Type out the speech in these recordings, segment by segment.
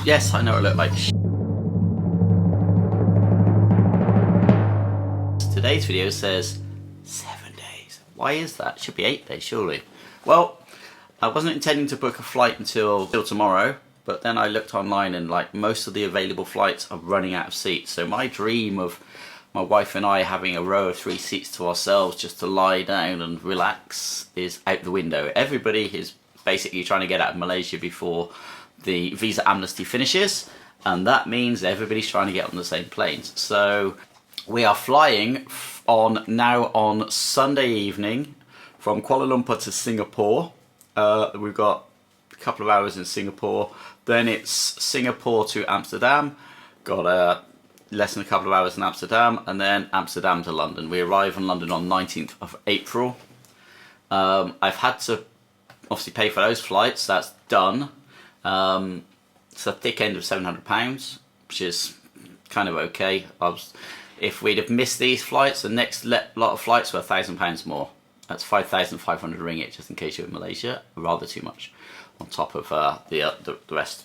Yes, I know I look like Today's video says 7 days. Why is that? It should be 8 days, surely. Well, I wasn't intending to book a flight until tomorrow, but then I looked online and like most of the available flights are running out of seats. So my dream of my wife and I having a row of 3 seats to ourselves just to lie down and relax is out the window. Everybody is basically trying to get out of Malaysia before the visa amnesty finishes, and that means everybody's trying to get on the same planes. So we are flying on Sunday evening from Kuala Lumpur to Singapore. We've got a couple of hours in Singapore, then it's Singapore to Amsterdam, got less than a couple of hours in Amsterdam, and then Amsterdam to London. We arrive in London on 19th of April. I've had to obviously pay for those flights, that's done. It's a thick end of £700, which is kind of okay. If we'd have missed these flights, the next lot of flights were £1,000 more. That's 5,500 ringgit, just in case you're in Malaysia. Rather too much on top of the rest.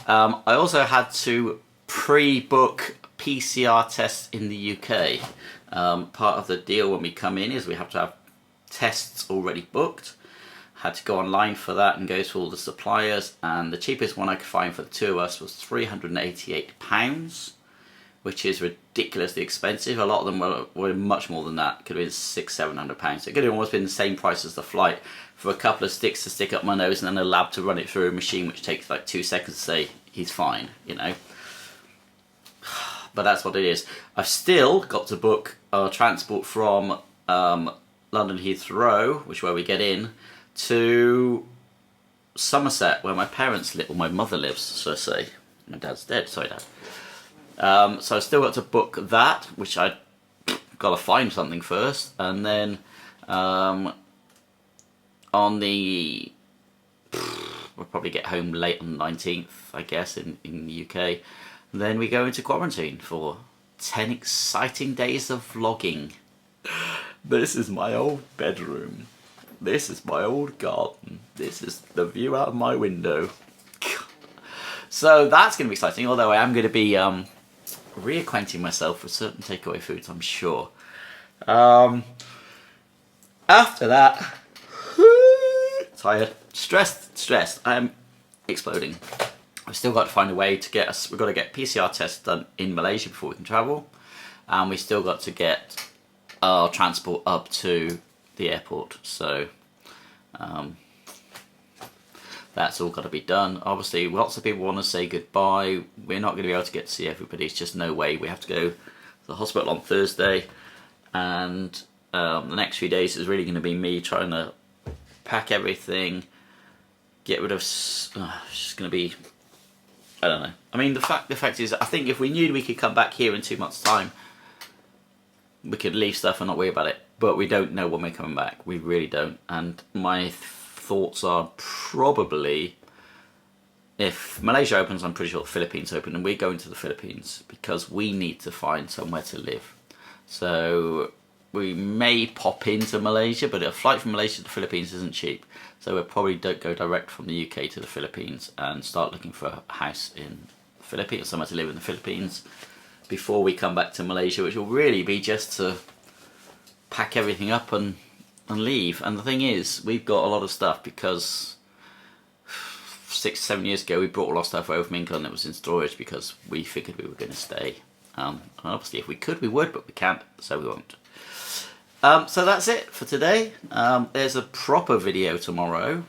I also had to pre-book PCR tests in the UK. Part of the deal when we come in is we have to have tests already booked. Had to go online for that and go to all the suppliers, and the cheapest one I could find for the two of us was £388, which is ridiculously expensive. A lot of them were much more than that. Could have been £600–700. It could have almost been the same price as the flight for a couple of sticks to stick up my nose and then a lab to run it through a machine which takes like 2 seconds to say he's fine, you know. But that's what it is. I've still got to book transport from London Heathrow, which is where we get in, to Somerset, where my parents live, or my mother lives, so to say. My dad's dead, sorry Dad. So I've still got to book that, which I got to find something first, and then we'll probably get home late on the 19th, I guess, in the UK. And then we go into quarantine for 10 exciting days of vlogging. This is my old bedroom. This is my old garden. This is the view out of my window. So that's going to be exciting, although I am going to be reacquainting myself with certain takeaway foods, I'm sure. After that, tired, stressed. I am exploding. I've still got to find a way to get us. We've got to get PCR tests done in Malaysia before we can travel, and we still got to get our transport up to the airport. So that's all got to be done. Obviously, lots of people want to say goodbye. We're not going to be able to get to see everybody. It's just no way. We have to go to the hospital on Thursday, and the next few days is really going to be me trying to pack everything, get rid of. It's just going to be. I don't know. I mean, the fact is, I think if we knew we could come back here in 2 months' time, we could leave stuff and not worry about it. But we don't know when we're coming back. We really don't. And my thoughts are probably, if Malaysia opens, I'm pretty sure the Philippines open, and we're going to the Philippines because we need to find somewhere to live. So we may pop into Malaysia, but a flight from Malaysia to the Philippines isn't cheap. So we'll probably don't go direct from the UK to the Philippines and start looking for a house in the Philippines, somewhere to live in the Philippines, before we come back to Malaysia, which will really be just to pack everything up and leave. And the thing is, we've got a lot of stuff because 6–7 years ago we brought all our stuff over from England. It was in storage because we figured we were going to stay. And obviously if we could we would, but we can't, so we won't. So that's it for today. There's a proper video tomorrow,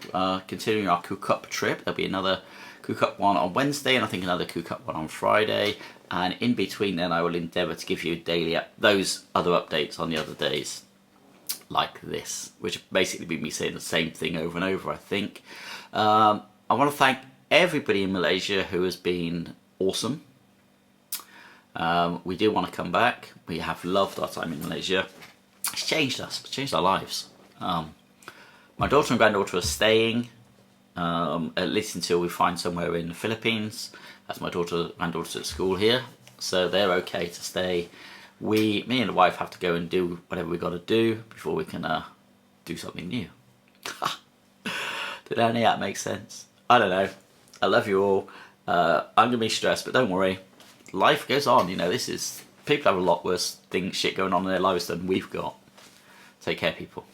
continuing our Cook Up trip. There'll be another Cook Up one on Wednesday, and I think another Cook Up one on Friday. And in between then I will endeavour to give you daily those other updates on the other days, like this, which basically be me saying the same thing over and over, I think. I want to thank everybody in Malaysia who has been awesome. We do want to come back. We have loved our time in Malaysia. It's changed us, it's changed our lives. My daughter and granddaughter are staying, at least until we find somewhere in the Philippines. That's my granddaughter's at school here, so they're okay to stay. Me and the wife have to go and do whatever we got to do before we can do something new. Did any of that make sense? I don't know. I love you all. I'm going to be stressed, but don't worry. Life goes on, you know, people have a lot worse shit going on in their lives than we've got. Take care, people.